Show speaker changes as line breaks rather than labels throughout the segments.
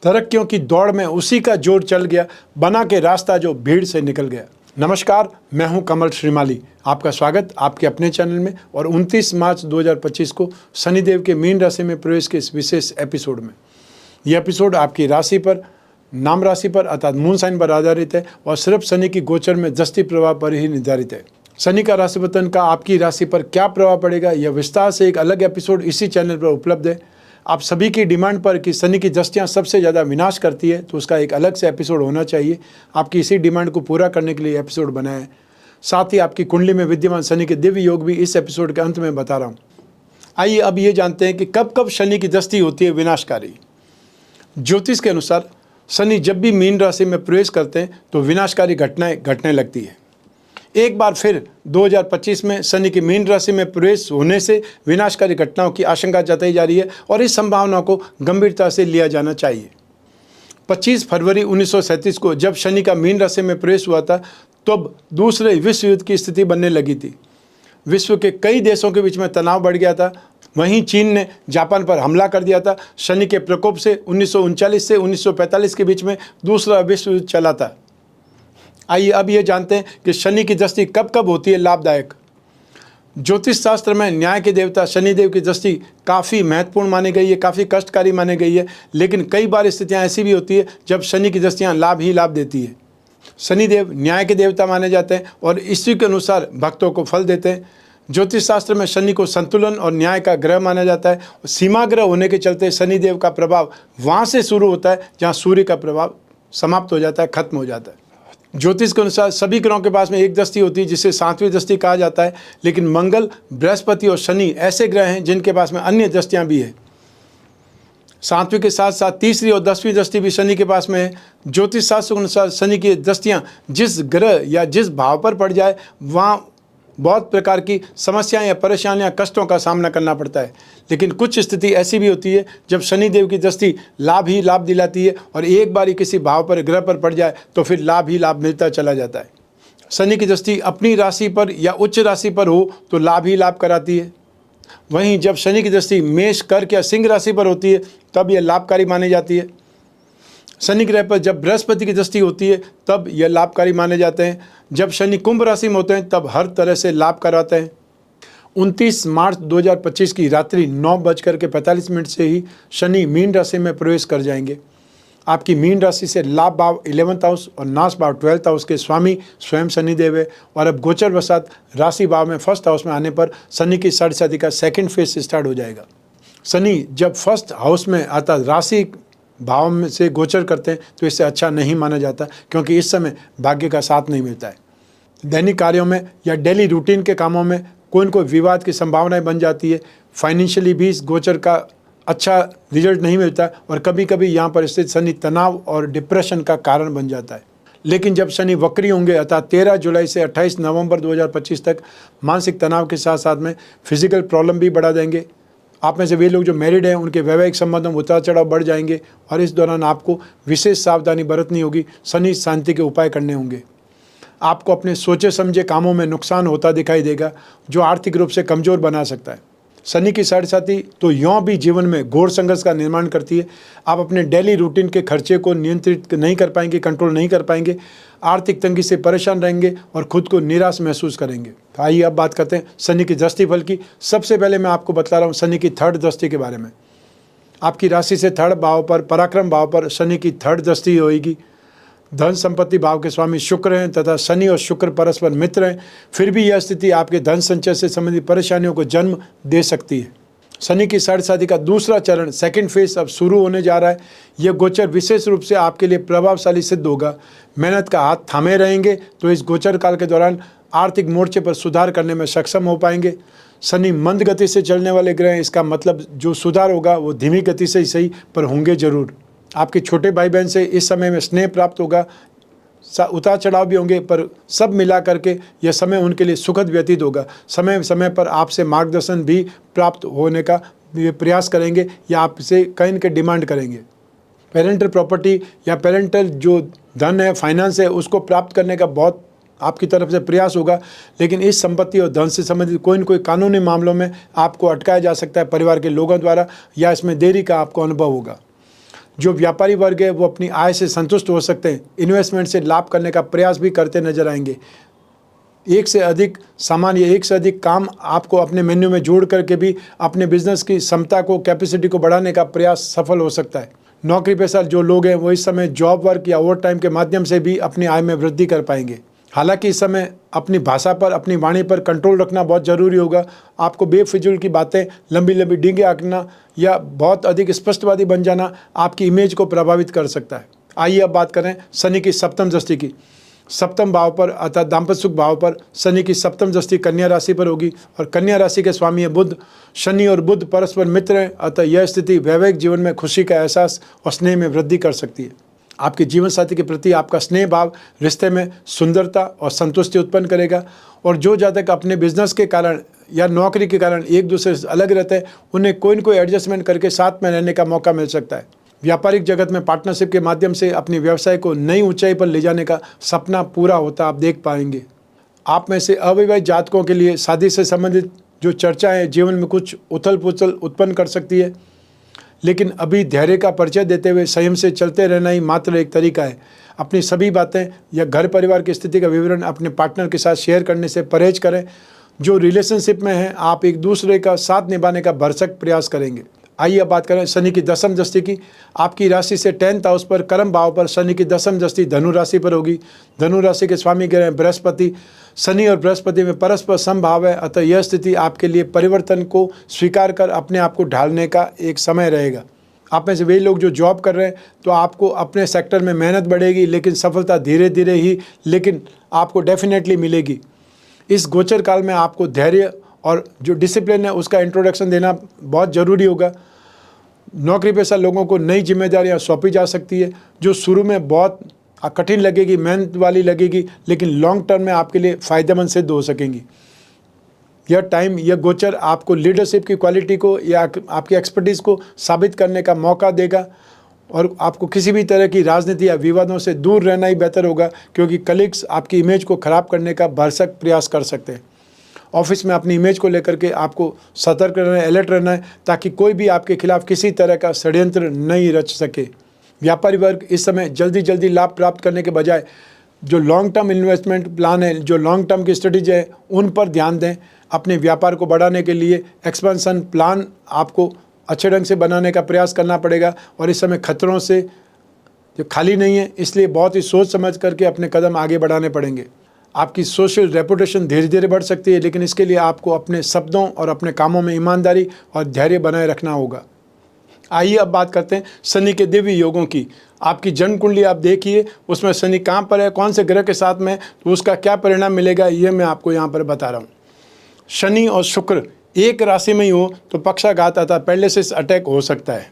तरक्कियों की दौड़ में उसी का जोर चल गया, बना के रास्ता जो भीड़ से निकल गया। नमस्कार, मैं हूं कमल श्रीमाली। आपका स्वागत आपके अपने चैनल में और 29 मार्च 2025 को शनिदेव के मीन राशि में प्रवेश के इस विशेष एपिसोड में। यह एपिसोड आपकी राशि पर, नाम राशि पर अर्थात मून साइन पर आधारित है और सिर्फ शनि की गोचर में दृष्टि प्रभाव पर ही निर्धारित है। शनि का राशिपतन का आपकी राशि पर क्या प्रभाव पड़ेगा, यह विस्तार से एक अलग एपिसोड इसी चैनल पर उपलब्ध है। आप सभी की डिमांड पर कि शनि की दृष्टियाँ सबसे ज़्यादा विनाश करती है, तो उसका एक अलग से एपिसोड होना चाहिए। आपकी इसी डिमांड को पूरा करने के लिए एपिसोड बनाया है। साथ ही आपकी कुंडली में विद्यमान शनि के दिव्य योग भी इस एपिसोड के अंत में बता रहा हूँ। आइए अब ये जानते हैं कि कब कब शनि की दृष्टि होती है विनाशकारी। ज्योतिष के अनुसार शनि जब भी मीन राशि में प्रवेश करते हैं तो विनाशकारी घटनाएं घटने लगती है। एक बार फिर 2025 में शनि की मीन राशि में प्रवेश होने से विनाशकारी घटनाओं की आशंका जताई जा रही है और इस संभावना को गंभीरता से लिया जाना चाहिए। 25 फरवरी 1937 को जब शनि का मीन राशि में प्रवेश हुआ था, तब दूसरे विश्व युद्ध की स्थिति बनने लगी थी। विश्व के कई देशों के बीच में तनाव बढ़ गया था। वहीं चीन ने जापान पर हमला कर दिया था। शनि के प्रकोप से 1939 से 1945 के बीच में दूसरा विश्व युद्ध चला था। आइए अब ये जानते हैं कि शनि की दृष्टि कब कब होती है लाभदायक। ज्योतिष शास्त्र में न्याय के देवता शनिदेव की दृष्टि काफ़ी महत्वपूर्ण मानी गई है, काफ़ी कष्टकारी मानी गई है। लेकिन कई बार स्थितियाँ ऐसी भी होती है जब शनि की दृष्टियाँ लाभ ही लाभ देती है। शनिदेव न्याय के देवता माने जाते हैं और ईश्वर के अनुसार भक्तों को फल देते हैं। ज्योतिष शास्त्र में शनि को संतुलन और न्याय का ग्रह माना जाता है। सीमा ग्रह होने के चलते शनिदेव का प्रभाव वहाँ से शुरू होता है जहाँ सूर्य का प्रभाव समाप्त हो जाता है, खत्म हो जाता है। ज्योतिष के अनुसार सभी ग्रहों के पास में एक दृष्टि होती है जिसे सातवीं दृष्टि कहा जाता है। लेकिन मंगल, बृहस्पति और शनि ऐसे ग्रह हैं जिनके पास में अन्य दृष्टियाँ भी है। सातवीं के साथ साथ तीसरी और 10वीं दृष्टि भी शनि के पास में है। ज्योतिष शास्त्र के अनुसार शनि की दृष्टियाँ जिस ग्रह या जिस भाव पर पड़ जाए वहाँ बहुत प्रकार की समस्याएं या परेशानियां, कष्टों का सामना करना पड़ता है। लेकिन कुछ स्थिति ऐसी भी होती है जब शनिदेव की दृष्टि लाभ ही लाभ दिलाती है और एक बार ही किसी भाव पर, ग्रह पर पड़ जाए तो फिर लाभ ही लाभ मिलता चला जाता है। शनि की दृष्टि अपनी राशि पर या उच्च राशि पर हो तो लाभ ही लाभ कराती है। वहीं जब शनि की दृष्टि मेष, कर्क या सिंह राशि पर होती है तब यह लाभकारी मानी जाती है। शनि ग्रह पर जब बृहस्पति की दृष्टि होती है तब यह लाभकारी माने जाते हैं। जब शनि कुंभ राशि में होते हैं तब हर तरह से लाभ कराते हैं। 29 मार्च 2025 की रात्रि 9:45 से ही शनि मीन राशि में प्रवेश कर जाएंगे। आपकी मीन राशि से लाभ भाव 11th हाउस और नाश भाव 12th हाउस के स्वामी स्वयं शनिदेव है। और अब गोचर वसात राशि भाव में 1st हाउस में आने पर शनि की षटशती का 2nd फेज स्टार्ट हो जाएगा। शनि जब 1st हाउस में आता राशि भाव में से गोचर करते हैं तो इससे अच्छा नहीं माना जाता, क्योंकि इस समय भाग्य का साथ नहीं मिलता है। दैनिक कार्यों में या डेली रूटीन के कामों में कोई न कोई विवाद की संभावनाएं बन जाती है। फाइनेंशियली भी इस गोचर का अच्छा रिजल्ट नहीं मिलता और कभी कभी यहाँ पर स्थित शनि तनाव और डिप्रेशन का कारण बन जाता है। लेकिन जब शनि वक्री होंगे अर्थात 13 जुलाई से 28 नवंबर 2025 तक मानसिक तनाव के साथ साथ में फिजिकल प्रॉब्लम भी बढ़ा देंगे। आप में से वे लोग जो मैरिड हैं उनके वैवाहिक संबंधों में उतार चढ़ाव बढ़ जाएंगे और इस दौरान आपको विशेष सावधानी बरतनी होगी। शनि शांति के उपाय करने होंगे। आपको अपने सोचे समझे कामों में नुकसान होता दिखाई देगा जो आर्थिक रूप से कमज़ोर बना सकता है। शनि की षटशती तो यों भी जीवन में घोर संघर्ष का निर्माण करती है। आप अपने डेली रूटीन के खर्चे को नियंत्रित नहीं कर पाएंगे, कंट्रोल नहीं कर पाएंगे, आर्थिक तंगी से परेशान रहेंगे और खुद को निराश महसूस करेंगे। तो आइए अब बात करते हैं शनि की दृष्टि फल की। सबसे पहले मैं आपको बता रहा हूँ शनि की 3rd दृष्टि के बारे में। आपकी राशि से 3rd भाव पर, पराक्रम भाव पर शनि की 3rd दृष्टि होगी। धन संपत्ति भाव के स्वामी शुक्र हैं तथा शनि और शुक्र परस्पर मित्र हैं। फिर भी यह स्थिति आपके धन संचय से संबंधित परेशानियों को जन्म दे सकती है। शनि की षटशती का दूसरा चरण 2nd फेज अब शुरू होने जा रहा है। यह गोचर विशेष रूप से आपके लिए प्रभावशाली सिद्ध होगा। मेहनत का हाथ थामे रहेंगे तो इस गोचर काल के दौरान आर्थिक मोर्चे पर सुधार करने में सक्षम हो पाएंगे। शनि मंद गति से चलने वाले ग्रह हैं, इसका मतलब जो सुधार होगा वो धीमी गति से ही सही पर होंगे जरूर। आपके छोटे भाई बहन से इस समय में स्नेह प्राप्त होगा। उतार चढ़ाव भी होंगे पर सब मिला करके यह समय उनके लिए सुखद व्यतीत होगा। समय समय पर आपसे मार्गदर्शन भी प्राप्त होने का प्रयास करेंगे या आपसे कहीं न कहीं डिमांड करेंगे। पेरेंटल प्रॉपर्टी या पेरेंटल जो धन है, फाइनेंस है, उसको प्राप्त करने का बहुत आपकी तरफ से प्रयास होगा। लेकिन इस संपत्ति और धन से संबंधित कोई न कोई कानूनी मामलों में आपको अटकाया जा सकता है परिवार के लोगों द्वारा, या इसमें देरी का आपको अनुभव होगा। जो व्यापारी वर्ग है वो अपनी आय से संतुष्ट हो सकते हैं, इन्वेस्टमेंट से लाभ करने का प्रयास भी करते नजर आएंगे। एक से अधिक सामान या एक से अधिक काम आपको अपने मेन्यू में जोड़ करके भी अपने बिजनेस की क्षमता को, कैपेसिटी को बढ़ाने का प्रयास सफल हो सकता है। नौकरी पेशा जो लोग हैं वो इस समय जॉब वर्क या ओवर टाइम के माध्यम से भी अपनी आय में वृद्धि कर पाएंगे। हालांकि इस समय अपनी भाषा पर, अपनी वाणी पर कंट्रोल रखना बहुत ज़रूरी होगा। आपको बेफिजूल की बातें, लंबी लंबी डींगे आंकना या बहुत अधिक स्पष्टवादी बन जाना आपकी इमेज को प्रभावित कर सकता है। आइए अब बात करें शनि की सप्तम दृष्टि की। सप्तम भाव पर अर्थात दाम्पत्य सुख भाव पर शनि की सप्तम दृष्टि कन्या राशि पर होगी और कन्या राशि के स्वामी है बुध। शनि और बुध परस्पर मित्र हैं, अतः यह स्थिति वैवाहिक जीवन में खुशी का एहसास और स्नेह में वृद्धि कर सकती है। आपके जीवन साथी के प्रति आपका स्नेह भाव रिश्ते में सुंदरता और संतुष्टि उत्पन्न करेगा। और जो जातक अपने बिजनेस के कारण या नौकरी के कारण एक दूसरे से अलग रहते हैं, उन्हें कोई न कोई एडजस्टमेंट करके साथ में रहने का मौका मिल सकता है। व्यापारिक जगत में पार्टनरशिप के माध्यम से अपने व्यवसाय को नई ऊंचाई पर ले जाने का सपना पूरा होता आप देख पाएंगे। आप में से अविवाहित जातकों के लिए शादी से संबंधित जो चर्चाएं जीवन में कुछ उथल पुथल उत्पन्न कर सकती है, लेकिन अभी धैर्य का परिचय देते हुए संयम से चलते रहना ही मात्र एक तरीका है। अपनी सभी बातें या घर परिवार की स्थिति का विवरण अपने पार्टनर के साथ शेयर करने से परहेज करें। जो रिलेशनशिप में हैं, आप एक दूसरे का साथ निभाने का भरसक प्रयास करेंगे। आइए अब बात करें शनि की दशम दृष्टि की। आपकी राशि से 10th हाउस पर, कर्म भाव पर शनि की दशम दृष्टि धनु राशि पर होगी। धनु राशि के स्वामी ग्रह बृहस्पति। शनि और बृहस्पति में परस्पर समभाव है, अतः यह स्थिति आपके लिए परिवर्तन को स्वीकार कर अपने आप को ढालने का एक समय रहेगा। आप में से वे लोग जो जॉब कर रहे हैं, तो आपको अपने सेक्टर में मेहनत बढ़ेगी, लेकिन सफलता धीरे धीरे ही लेकिन आपको डेफिनेटली मिलेगी। इस गोचर काल में आपको धैर्य और जो डिसिप्लिन है उसका इंट्रोडक्शन देना बहुत ज़रूरी होगा। नौकरी पेशा लोगों को नई जिम्मेदारियां सौंपी जा सकती है, जो शुरू में बहुत कठिन लगेगी, मेहनत वाली लगेगी, लेकिन लॉन्ग टर्म में आपके लिए फ़ायदेमंद सिद्ध हो सकेंगी। यह टाइम, यह गोचर आपको लीडरशिप की क्वालिटी को या आपकी एक्सपर्टीज़ को साबित करने का मौका देगा और आपको किसी भी तरह की राजनीति या विवादों से दूर रहना ही बेहतर होगा, क्योंकि कलीग्स आपकी इमेज को ख़राब करने का भरसक प्रयास कर सकते हैं। ऑफिस में अपनी इमेज को लेकर के आपको सतर्क रहना है, अलर्ट रहना है, ताकि कोई भी आपके खिलाफ किसी तरह का षड्यंत्र नहीं रच सके। व्यापारी वर्ग इस समय जल्दी जल्दी लाभ प्राप्त करने के बजाय जो लॉन्ग टर्म इन्वेस्टमेंट प्लान है, जो लॉन्ग टर्म की स्ट्रेटेजी है, उन पर ध्यान दें। अपने व्यापार को बढ़ाने के लिए एक्सपेंशन प्लान आपको अच्छे ढंग से बनाने का प्रयास करना पड़ेगा और इस समय खतरों से जो खाली नहीं है, इसलिए बहुत ही सोच समझ करके अपने कदम आगे बढ़ाने पड़ेंगे। आपकी सोशल रेपुटेशन धीरे धीरे बढ़ सकती है, लेकिन इसके लिए आपको अपने शब्दों और अपने कामों में ईमानदारी और धैर्य बनाए रखना होगा। आइए अब बात करते हैं शनि के दिव्य योगों की। आपकी जन्म कुंडली आप देखिए, उसमें शनि कहाँ पर है, कौन से ग्रह के साथ में, तो उसका क्या परिणाम मिलेगा, ये मैं आपको यहाँ पर बता रहा हूँ। शनि और शुक्र एक राशि में ही हो तो पक्षाघात अर्थात पैरालिसिस अटैक हो सकता है।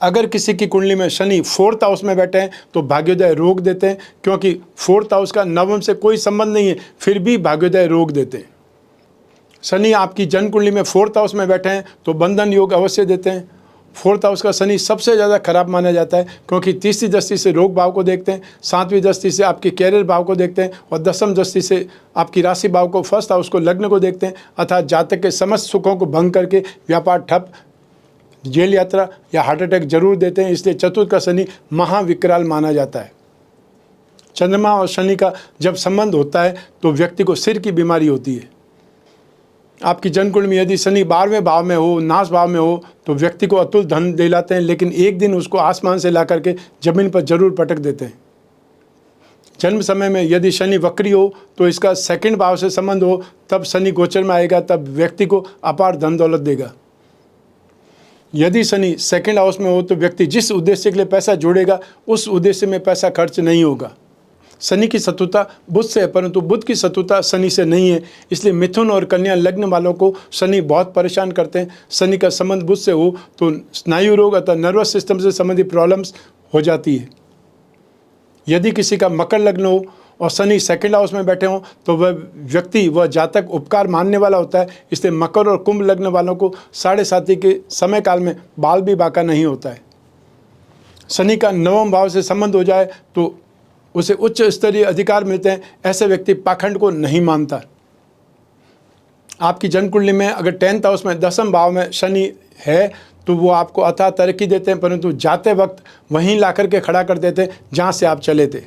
अगर किसी की कुंडली में शनि 4th हाउस में बैठे हैं तो भाग्योदय रोग देते हैं, क्योंकि 4th हाउस का नवम से कोई संबंध नहीं है, फिर भी भाग्योदय रोग देते हैं। शनि आपकी जन्म कुंडली में 4th हाउस में बैठे हैं तो बंधन योग अवश्य देते हैं। 4th हाउस का शनि सबसे ज़्यादा खराब माना जाता है, क्योंकि 30वीं दृष्टि से रोग भाव को देखते हैं, 7वीं दृष्टि से आपके कैरियर भाव को देखते हैं और 10वीं दृष्टि से आपकी राशि भाव को, 1st हाउस को, लग्न को देखते हैं। अर्थात जातक के समस्त सुखों को भंग करके व्यापार ठप, जेल यात्रा या हार्ट अटैक जरूर देते हैं। इसलिए चतुर्थ का शनि महाविकराल माना जाता है। चंद्रमा और शनि का जब संबंध होता है तो व्यक्ति को सिर की बीमारी होती है। आपकी जन्म कुंडली में यदि शनि 12वें भाव में हो, नाश भाव में हो, तो व्यक्ति को अतुल धन दिलाते हैं, लेकिन एक दिन उसको आसमान से ला करके जमीन पर जरूर पटक देते हैं। जन्म समय में यदि शनि वक्री हो तो इसका 2nd भाव से संबंध हो, तब शनि गोचर में आएगा, तब व्यक्ति को अपार धन दौलत देगा। यदि शनि 2nd हाउस में हो तो व्यक्ति जिस उद्देश्य के लिए पैसा जोड़ेगा उस उद्देश्य में पैसा खर्च नहीं होगा। शनि की शत्रुता बुध से है, परंतु बुध की शत्रुता शनि से नहीं है, इसलिए मिथुन और कन्या लग्न वालों को शनि बहुत परेशान करते हैं। शनि का संबंध बुध से हो तो स्नायु रोग अथवा नर्वस सिस्टम से संबंधित प्रॉब्लम्स हो जाती है। यदि किसी का मकर लग्न हो और शनि 2nd हाउस में बैठे हों तो वह व्यक्ति, वह जातक उपकार मानने वाला होता है, इसलिए मकर और कुंभ लग्न वालों को 7.5 के समय काल में बाल भी बाका नहीं होता है। शनि का 9वें भाव से संबंध हो जाए तो उसे उच्च स्तरीय अधिकार मिलते हैं। ऐसे व्यक्ति पाखंड को नहीं मानता। आपकी जन्म कुंडली में अगर 10th हाउस में 10वें भाव में शनि है तो वो आपको अथाह तरक्की देते हैं, परंतु जाते वक्त वहीं ला करके खड़ा कर देते हैं जहाँ से आप चले थे।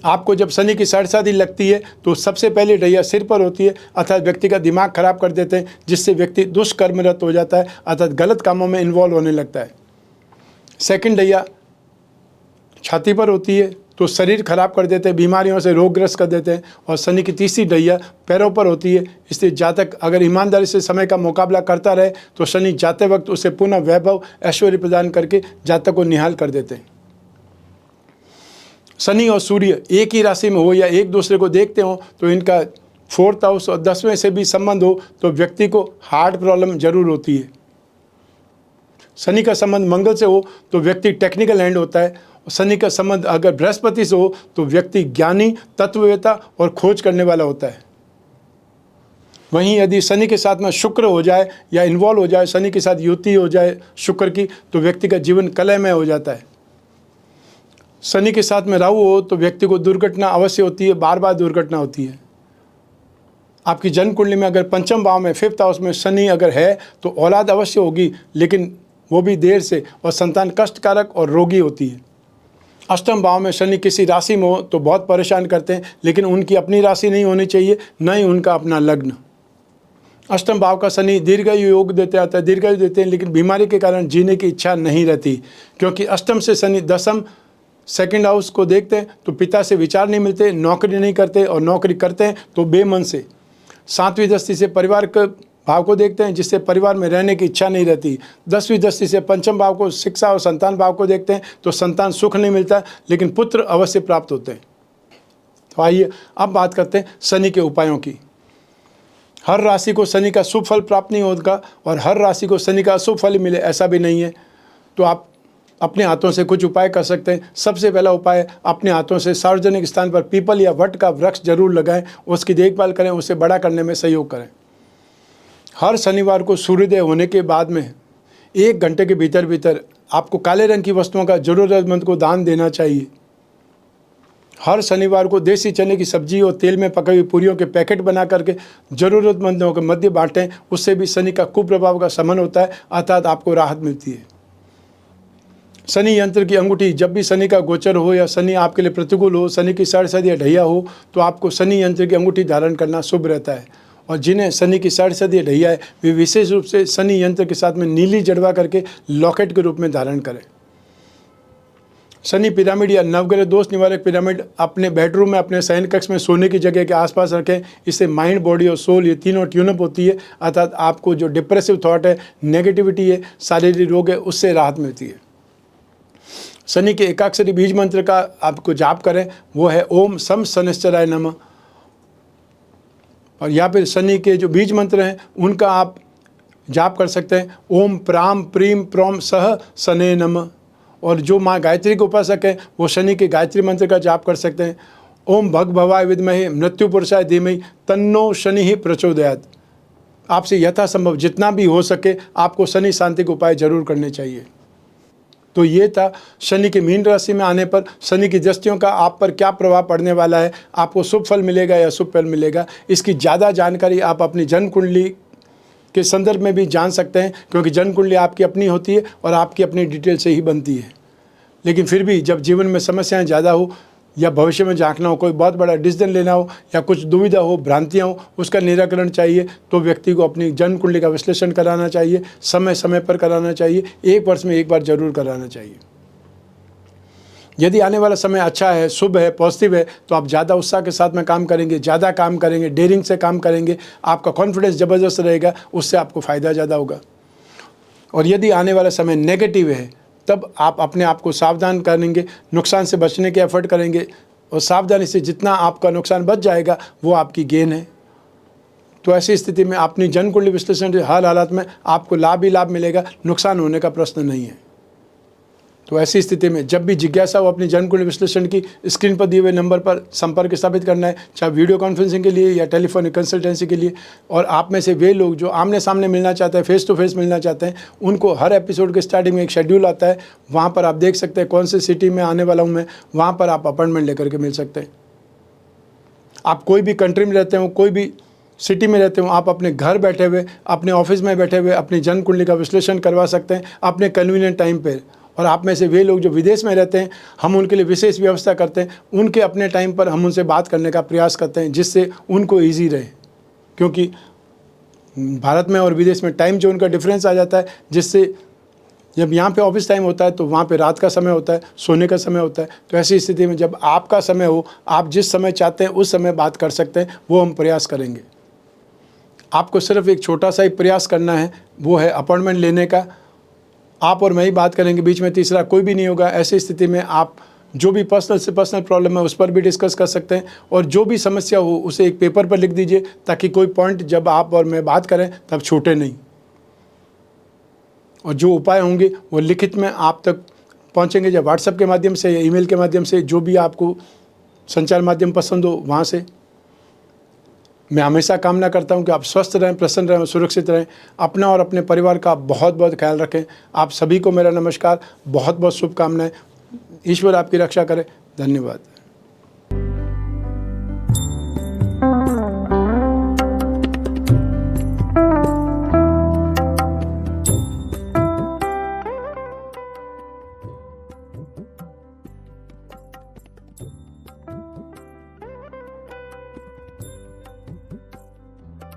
आपको जब शनि की साढ़ेसाती लगती है तो सबसे पहले ढैया सिर पर होती है, अर्थात व्यक्ति का दिमाग खराब कर देते हैं, जिससे व्यक्ति दुष्कर्मरत हो जाता है, अर्थात गलत कामों में इन्वॉल्व होने लगता है। सेकंड ढैया छाती पर होती है तो शरीर खराब कर देते हैं, बीमारियों से रोगग्रस्त कर देते हैं। और शनि की तीसरी ढैया पैरों पर होती है, इसलिए जातक अगर ईमानदारी से समय का मुकाबला करता रहे तो शनि जाते वक्त उसे पुनः वैभव ऐश्वर्य प्रदान करके जातक को निहाल कर देते हैं। शनि और सूर्य एक ही राशि में हो या एक दूसरे को देखते हो तो इनका 4th हाउस और 10वें से भी संबंध हो तो व्यक्ति को हार्ट प्रॉब्लम जरूर होती है। शनि का संबंध मंगल से हो तो व्यक्ति टेक्निकल हैंड होता है। शनि का संबंध अगर बृहस्पति से हो तो व्यक्ति ज्ञानी, तत्ववेता और खोज करने वाला होता है। वहीं यदि शनि के साथ में शुक्र हो जाए या इन्वॉल्व हो जाए, शनि के साथ युति हो जाए शुक्र की, तो व्यक्ति का जीवन कलहमय हो जाता है। शनि के साथ में राहु हो तो व्यक्ति को दुर्घटना अवश्य होती है, बार बार दुर्घटना होती है। आपकी जन्म कुंडली में अगर पंचम भाव में 5th हाउस में शनि अगर है तो औलाद अवश्य होगी, लेकिन वो भी देर से, और संतान कष्टकारक और रोगी होती है। अष्टम भाव में शनि किसी राशि में हो तो बहुत परेशान करते हैं, लेकिन उनकी अपनी राशि नहीं होनी चाहिए, न ही उनका अपना लग्न। अष्टम भाव का शनि दीर्घायु योग देते आता है, दीर्घायु देते हैं, लेकिन बीमारी के कारण जीने की इच्छा नहीं रहती, क्योंकि अष्टम से शनि दसम 2nd हाउस को देखते हैं तो पिता से विचार नहीं मिलते, नौकरी नहीं करते, और नौकरी करते हैं तो बेमन से। 7वीं दृष्टि से परिवार के भाव को देखते हैं, जिससे परिवार में रहने की इच्छा नहीं रहती। 10वीं दृष्टि से पंचम भाव को, शिक्षा और संतान भाव को देखते हैं तो संतान सुख नहीं मिलता, लेकिन पुत्र अवश्य प्राप्त होते हैं। तो आइए अब बात करते हैं शनि के उपायों की। हर राशि को शनि का शुभ फल प्राप्त नहीं होगा और हर राशि को शनि का अशुभ फल मिले ऐसा भी नहीं है। तो आप अपने हाथों से कुछ उपाय कर सकते हैं। सबसे पहला उपाय, अपने हाथों से सार्वजनिक स्थान पर पीपल या वट का वृक्ष जरूर लगाएं, उसकी देखभाल करें, उसे बड़ा करने में सहयोग करें। हर शनिवार को सूर्योदय होने के बाद में 1 घंटे के भीतर भीतर आपको काले रंग की वस्तुओं का जरूरतमंद को दान देना चाहिए। हर शनिवार को देसी चने की सब्जी और तेल में पकाई हुई पूरियों के पैकेट बना करके जरूरतमंदों के मध्य बांटें, उससे भी शनि का कुप्रभाव का शमन होता है, अर्थात आपको राहत मिलती है। शनि यंत्र की अंगूठी, जब भी शनि का गोचर हो या शनि आपके लिए प्रतिकूल हो, शनि की साढ़ेसाती या ढैया हो, तो आपको शनि यंत्र की अंगूठी धारण करना शुभ रहता है। और जिन्हें शनि की साढ़ेसाती या ढैया है वे विशेष रूप से शनि यंत्र के साथ में नीली जड़वा करके लॉकेट के रूप में धारण करें। शनि पिरामिड या नवग्रह दोष निवारक पिरामिड अपने बेडरूम में, अपने शयन कक्ष में, सोने की जगह के आसपास रखें। इससे माइंड, बॉडी और सोल ये तीनों ट्यूनअप होती है, अर्थात आपको जो डिप्रेसिव थॉट है, नेगेटिविटी है, शारीरिक रोग है, उससे राहत मिलती है। शनि के एकाक्षरी बीज मंत्र का आपको जाप करें, वो है ओम सम शनिश्चराय नमः। और या फिर शनि के जो बीज मंत्र हैं उनका आप जाप कर सकते हैं, ओम प्राम प्रीम प्रोम सह शने नमः। और जो माँ गायत्री के उपासक हैं वो शनि के गायत्री मंत्र का जाप कर सकते हैं, ओम भग भवाय विद्महे मृत्यु पुरुषाय धीमहि तन्नो शनि ही प्रचोदयात्। आपसे यथासंभव जितना भी हो सके आपको शनि शांति के उपाय जरूर करने चाहिए। तो ये था शनि के मीन राशि में आने पर शनि की दृष्टियों का आप पर क्या प्रभाव पड़ने वाला है, आपको शुभ फल मिलेगा या अशुभ फल मिलेगा। इसकी ज़्यादा जानकारी आप अपनी जन्म कुंडली के संदर्भ में भी जान सकते हैं, क्योंकि जन्म कुंडली आपकी अपनी होती है और आपकी अपनी डिटेल से ही बनती है। लेकिन फिर भी जब जीवन में समस्याएं ज़्यादा हो या भविष्य में झांकना हो, कोई बहुत बड़ा डिसीजन लेना हो या कुछ दुविधा हो, भ्रांतियाँ हो, उसका निराकरण चाहिए तो व्यक्ति को अपनी जन्म कुंडली का विश्लेषण कराना चाहिए, समय समय पर कराना चाहिए, 1 वर्ष में 1 बार जरूर कराना चाहिए। यदि आने वाला समय अच्छा है, शुभ है, पॉजिटिव है, तो आप ज़्यादा उत्साह के साथ में काम करेंगे, ज़्यादा काम करेंगे, डेयरिंग से काम करेंगे, आपका कॉन्फिडेंस ज़बरदस्त रहेगा, उससे आपको फ़ायदा ज़्यादा होगा। और यदि आने वाला समय नेगेटिव है तब आप अपने आप को सावधान करेंगे, नुकसान से बचने के एफर्ट करेंगे, और सावधानी से जितना आपका नुकसान बच जाएगा वो आपकी गेन है। तो ऐसी स्थिति में अपनी जन्म कुंडली विश्लेषण से हर हालत में आपको लाभ ही लाभ मिलेगा, नुकसान होने का प्रश्न नहीं है। तो ऐसी स्थिति में जब भी जिज्ञासा हो अपनी जन्म कुंडली विश्लेषण की, स्क्रीन पर दिए हुए नंबर पर संपर्क स्थापित करना है, चाहे वीडियो कॉन्फ्रेंसिंग के लिए या टेलीफोनिक कंसल्टेंसी के लिए। और आप में से वे लोग जो आमने सामने मिलना चाहते हैं, फेस टू फेस मिलना चाहते हैं, उनको हर एपिसोड के स्टार्टिंग में एक शेड्यूल आता है, वहाँ पर आप देख सकते हैं कौन सी सिटी में आने वाला हूँ मैं, वहाँ पर आप अपॉइंटमेंट लेकर के मिल सकते हैं। आप कोई भी कंट्री में रहते हो, कोई भी सिटी में रहते हो, आप अपने घर बैठे हुए, अपने ऑफिस में बैठे हुए अपनी जन्म कुंडली का विश्लेषण करवा सकते हैं अपने कन्वीनियंट टाइम पे। और आप में से वे लोग जो विदेश में रहते हैं, हम उनके लिए विशेष व्यवस्था करते हैं, उनके अपने टाइम पर हम उनसे बात करने का प्रयास करते हैं जिससे उनको ईजी रहे, क्योंकि भारत में और विदेश में टाइम जोन का डिफरेंस आ जाता है, जिससे जब यहाँ पे ऑफिस टाइम होता है तो वहाँ पे रात का समय होता है, सोने का समय होता है। तो ऐसी स्थिति में जब आपका समय हो, आप जिस समय चाहते हैं उस समय बात कर सकते हैं, वो हम प्रयास करेंगे। आपको सिर्फ एक छोटा सा ही प्रयास करना है, वो है अपॉइंटमेंट लेने का। आप और मैं ही बात करेंगे, बीच में तीसरा कोई भी नहीं होगा। ऐसी स्थिति में आप जो भी पर्सनल से पर्सनल प्रॉब्लम है उस पर भी डिस्कस कर सकते हैं, और जो भी समस्या हो उसे एक पेपर पर लिख दीजिए, ताकि कोई पॉइंट जब आप और मैं बात करें तब छूटे नहीं। और जो उपाय होंगे वो लिखित में आप तक पहुंचेंगे, या व्हाट्सएप के माध्यम से या ईमेल के माध्यम से, जो भी आपको संचार माध्यम पसंद हो वहाँ से। मैं हमेशा कामना करता हूं कि आप स्वस्थ रहें, प्रसन्न रहें और सुरक्षित रहें। अपना और अपने परिवार का बहुत बहुत ख्याल रखें। आप सभी को मेरा नमस्कार, बहुत बहुत शुभकामनाएं। ईश्वर आपकी रक्षा करे। धन्यवाद।